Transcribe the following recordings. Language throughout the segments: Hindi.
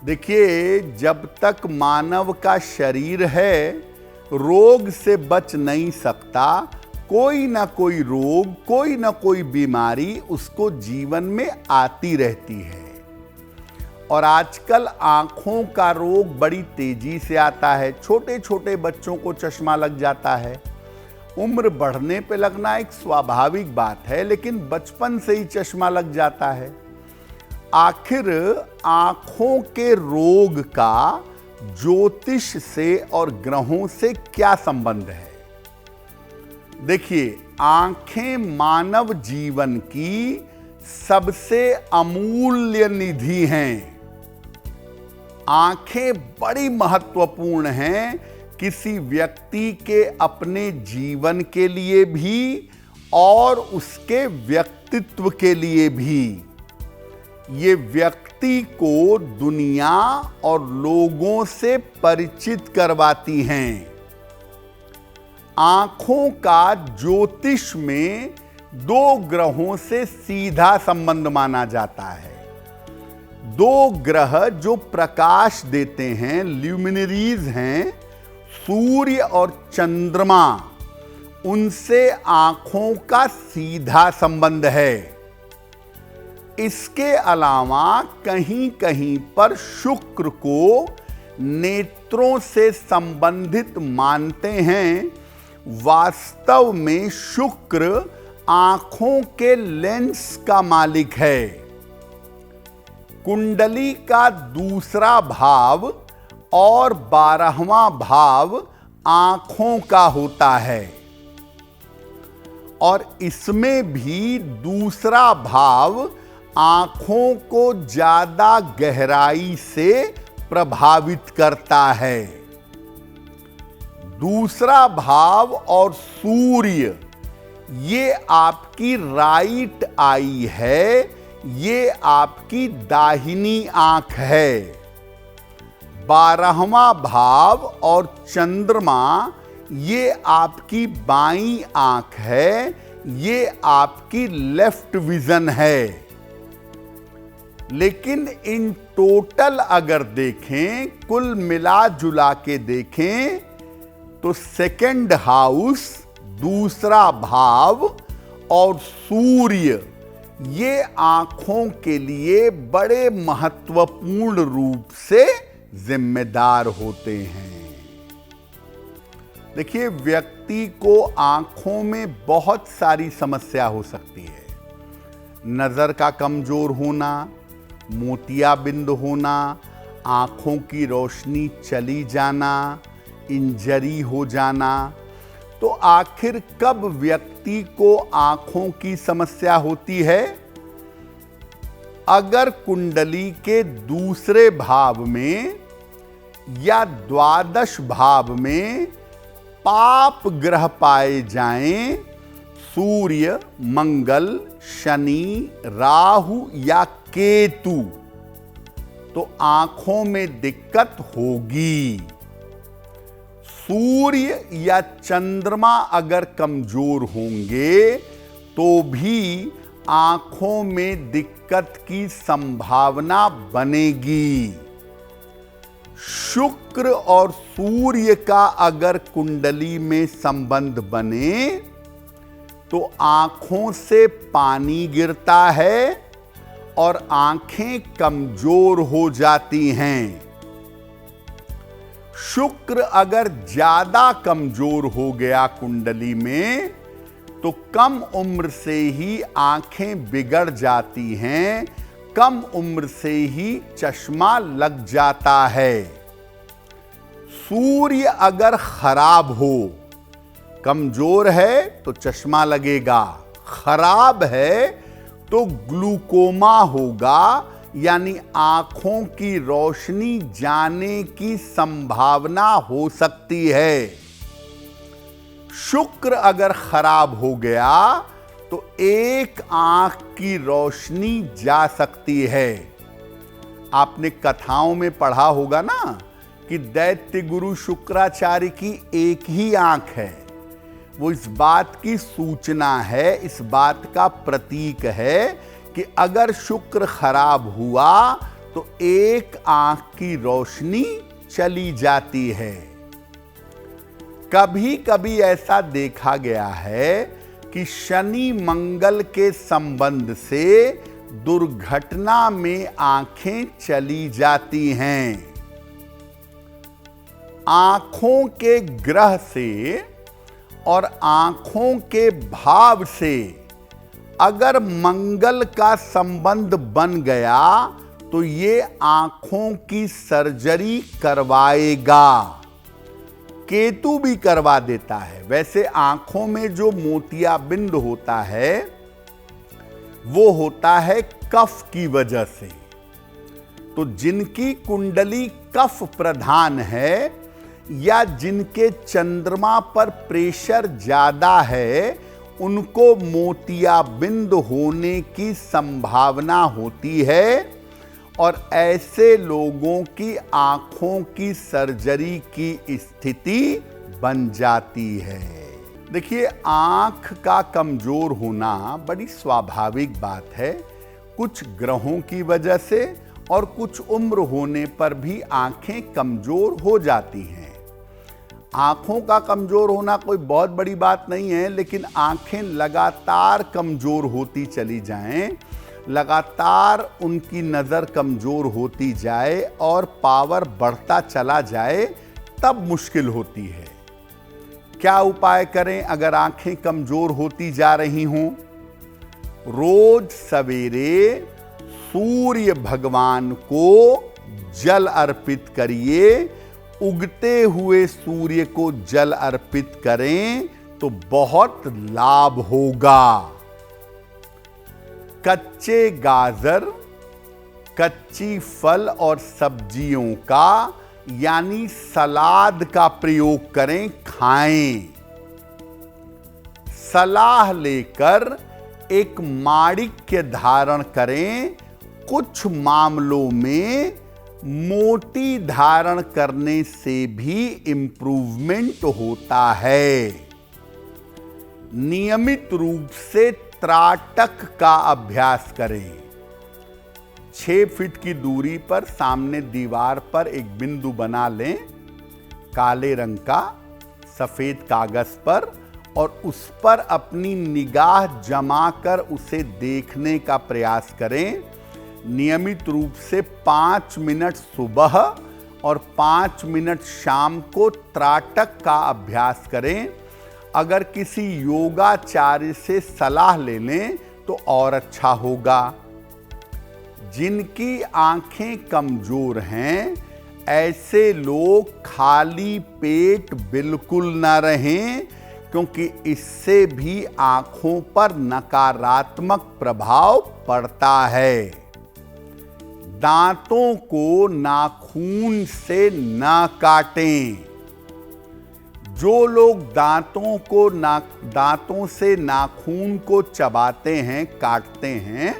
देखिए, जब तक मानव का शरीर है, रोग से बच नहीं सकता। कोई ना कोई रोग, कोई ना कोई बीमारी उसको जीवन में आती रहती है। और आजकल आंखों का रोग बड़ी तेजी से आता है। छोटे छोटे बच्चों को चश्मा लग जाता है। उम्र बढ़ने पे लगना एक स्वाभाविक बात है, लेकिन बचपन से ही चश्मा लग जाता है। आखिर आंखों के रोग का ज्योतिष से और ग्रहों से क्या संबंध है? देखिए, आंखें मानव जीवन की सबसे अमूल्य निधि हैं। आंखें बड़ी महत्वपूर्ण हैं, किसी व्यक्ति के अपने जीवन के लिए भी और उसके व्यक्तित्व के लिए भी। ये व्यक्ति को दुनिया और लोगों से परिचित करवाती हैं। आंखों का ज्योतिष में दो ग्रहों से सीधा संबंध माना जाता है। दो ग्रह जो प्रकाश देते हैं, ल्यूमिनरीज हैं, सूर्य और चंद्रमा, उनसे आंखों का सीधा संबंध है। इसके अलावा कहीं कहीं पर शुक्र को नेत्रों से संबंधित मानते हैं। वास्तव में शुक्र आंखों के लेंस का मालिक है। कुंडली का दूसरा भाव और 12वां भाव आंखों का होता है, और इसमें भी दूसरा भाव आंखों को ज्यादा गहराई से प्रभावित करता है। दूसरा भाव और सूर्य, ये आपकी राइट आई है, ये आपकी दाहिनी आंख है। 12वां भाव और चंद्रमा, ये आपकी बाईं आंख है, ये आपकी लेफ्ट विजन है। लेकिन इन टोटल अगर देखें, कुल मिला जुला के देखें, तो सेकंड हाउस, दूसरा भाव और सूर्य, ये आंखों के लिए बड़े महत्वपूर्ण रूप से जिम्मेदार होते हैं। देखिए, व्यक्ति को आंखों में बहुत सारी समस्या हो सकती है। नजर का कमजोर होना, मोतियाबिंद होना, आंखों की रोशनी चली जाना, इंजरी हो जाना। तो आखिर कब व्यक्ति को आंखों की समस्या होती है? अगर कुंडली के दूसरे भाव में या द्वादश भाव में पाप ग्रह पाए जाएं, सूर्य, मंगल, शनि, राहु या केतु, तो आंखों में दिक्कत होगी। सूर्य या चंद्रमा अगर कमजोर होंगे तो भी आंखों में दिक्कत की संभावना बनेगी। शुक्र और सूर्य का अगर कुंडली में संबंध बने तो आंखों से पानी गिरता है और आंखें कमजोर हो जाती हैं। शुक्र अगर ज्यादा कमजोर हो गया कुंडली में तो कम उम्र से ही आंखें बिगड़ जाती हैं, कम उम्र से ही चश्मा लग जाता है। सूर्य अगर खराब हो, कमजोर है तो चश्मा लगेगा, खराब है तो ग्लूकोमा होगा, यानी आंखों की रोशनी जाने की संभावना हो सकती है। शुक्र अगर खराब हो गया तो एक आंख की रोशनी जा सकती है। आपने कथाओं में पढ़ा होगा ना कि दैत्य गुरु शुक्राचार्य की एक ही आंख है। वो इस बात की सूचना है, इस बात का प्रतीक है कि अगर शुक्र खराब हुआ तो एक आंख की रोशनी चली जाती है। कभी कभी ऐसा देखा गया है कि शनि मंगल के संबंध से दुर्घटना में आंखें चली जाती हैं। आंखों के ग्रह से और आंखों के भाव से अगर मंगल का संबंध बन गया तो ये आंखों की सर्जरी करवाएगा। केतु भी करवा देता है। वैसे आंखों में जो मोतियाबिंद होता है वो होता है कफ की वजह से। तो जिनकी कुंडली कफ प्रधान है या जिनके चंद्रमा पर प्रेशर ज्यादा है, उनको मोतियाबिंद होने की संभावना होती है और ऐसे लोगों की आंखों की सर्जरी की स्थिति बन जाती है। देखिए, आंख का कमजोर होना बड़ी स्वाभाविक बात है। कुछ ग्रहों की वजह से और कुछ उम्र होने पर भी आंखें कमजोर हो जाती हैं। आंखों का कमजोर होना कोई बहुत बड़ी बात नहीं है, लेकिन आंखें लगातार कमजोर होती चली जाएं, लगातार उनकी नजर कमजोर होती जाए और पावर बढ़ता चला जाए, तब मुश्किल होती है। क्या उपाय करें अगर आंखें कमजोर होती जा रही हों? रोज सवेरे सूर्य भगवान को जल अर्पित करिए। उगते हुए सूर्य को जल अर्पित करें तो बहुत लाभ होगा। कच्चे गाजर, कच्ची फल और सब्जियों का यानी सलाद का प्रयोग करें, खाएं। सलाह लेकर एक माणिक्य धारण करें। कुछ मामलों में मोती धारण करने से भी इंप्रूवमेंट होता है। नियमित रूप से त्राटक का अभ्यास करें। 6 फीट की दूरी पर सामने दीवार पर एक बिंदु बना लें, काले रंग का सफेद कागज पर, और उस पर अपनी निगाह जमाकर उसे देखने का प्रयास करें। नियमित रूप से 5 मिनट सुबह और 5 मिनट शाम को त्राटक का अभ्यास करें। अगर किसी योगाचार्य से सलाह ले लें तो और अच्छा होगा। जिनकी आंखें कमजोर हैं, ऐसे लोग खाली पेट बिल्कुल ना रहें, क्योंकि इससे भी आंखों पर नकारात्मक प्रभाव पड़ता है। दांतों को नाखून से ना काटें। जो लोग दांतों से नाखून को चबाते हैं, काटते हैं,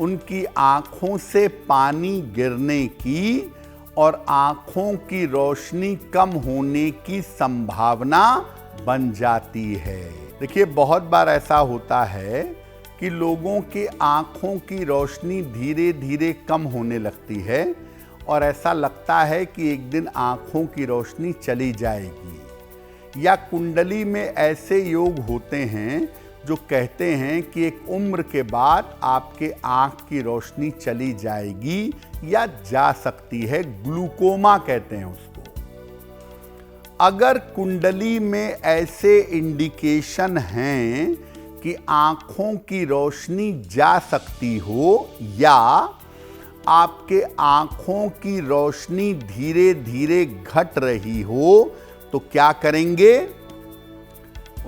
उनकी आंखों से पानी गिरने की और आंखों की रोशनी कम होने की संभावना बन जाती है। देखिए, बहुत बार ऐसा होता है कि लोगों की आंखों की रोशनी धीरे धीरे कम होने लगती है और ऐसा लगता है कि एक दिन आंखों की रोशनी चली जाएगी। या कुंडली में ऐसे योग होते हैं जो कहते हैं कि एक उम्र के बाद आपके आंख की रोशनी चली जाएगी या जा सकती है, ग्लूकोमा कहते हैं उसको। अगर कुंडली में ऐसे इंडिकेशन हैं कि आंखों की रोशनी जा सकती हो या आपके आंखों की रोशनी धीरे धीरे घट रही हो, तो क्या करेंगे?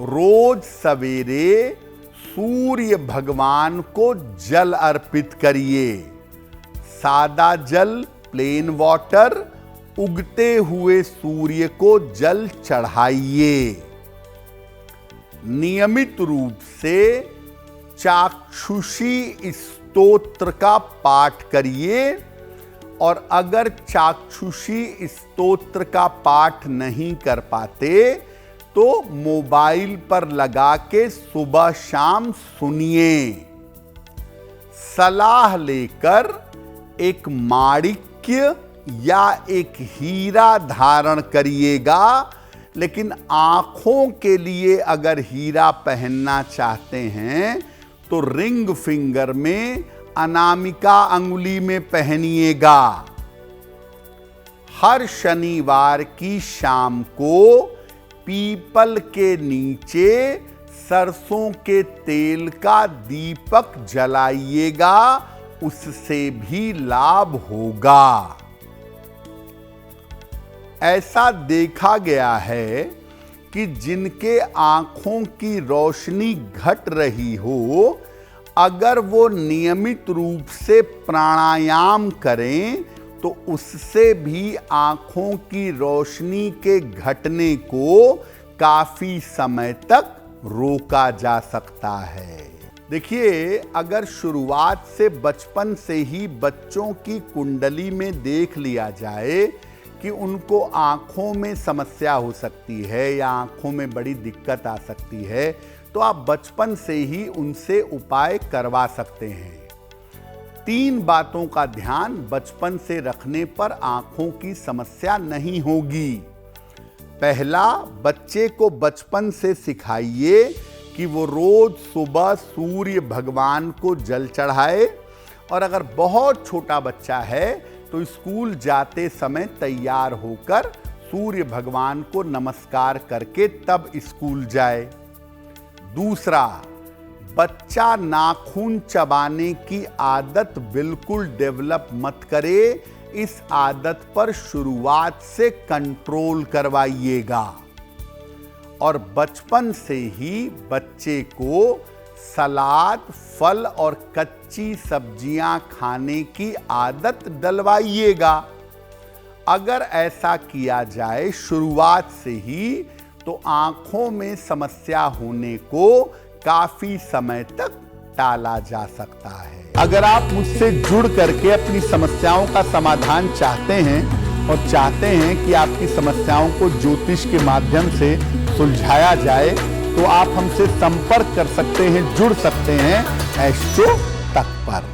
रोज सवेरे सूर्य भगवान को जल अर्पित करिए। सादा जल, प्लेन वाटर, उगते हुए सूर्य को जल चढ़ाइए। नियमित रूप से चाक्षुषी स्तोत्र का पाठ करिए और अगर चाक्षुषी स्तोत्र का पाठ नहीं कर पाते तो मोबाइल पर लगा के सुबह शाम सुनिए। सलाह लेकर एक माणिक्य या एक हीरा धारण करिएगा, लेकिन आंखों के लिए अगर हीरा पहनना चाहते हैं तो रिंग फिंगर में, अनामिका अंगुली में पहनिएगा। हर शनिवार की शाम को पीपल के नीचे सरसों के तेल का दीपक जलाइएगा, उससे भी लाभ होगा। ऐसा देखा गया है कि जिनके आंखों की रोशनी घट रही हो, अगर वो नियमित रूप से प्राणायाम करें तो उससे भी आंखों की रोशनी के घटने को काफी समय तक रोका जा सकता है। देखिए, अगर शुरुआत से बचपन से ही बच्चों की कुंडली में देख लिया जाए कि उनको आंखों में समस्या हो सकती है या आंखों में बड़ी दिक्कत आ सकती है, तो आप बचपन से ही उनसे उपाय करवा सकते हैं। 3 बातों का ध्यान बचपन से रखने पर आंखों की समस्या नहीं होगी। पहला, बच्चे को बचपन से सिखाइए कि वो रोज सुबह सूर्य भगवान को जल चढ़ाए, और अगर बहुत छोटा बच्चा है तो स्कूल जाते समय तैयार होकर सूर्य भगवान को नमस्कार करके तब स्कूल जाए। दूसरा, बच्चा नाखून चबाने की आदत बिल्कुल डेवलप मत करे, इस आदत पर शुरुआत से कंट्रोल करवाइएगा। और बचपन से ही बच्चे को सलाद, फल और कच्ची सब्जियां खाने की आदत डलवाइएगा। अगर ऐसा किया जाए शुरुआत से ही, तो आंखों में समस्या होने को काफी समय तक टाला जा सकता है। अगर आप मुझसे जुड़ करके अपनी समस्याओं का समाधान चाहते हैं और चाहते हैं कि आपकी समस्याओं को ज्योतिष के माध्यम से सुलझाया जाए, तो आप हमसे संपर्क कर सकते हैं, जुड़ सकते हैं एस्ट्रो तक पर।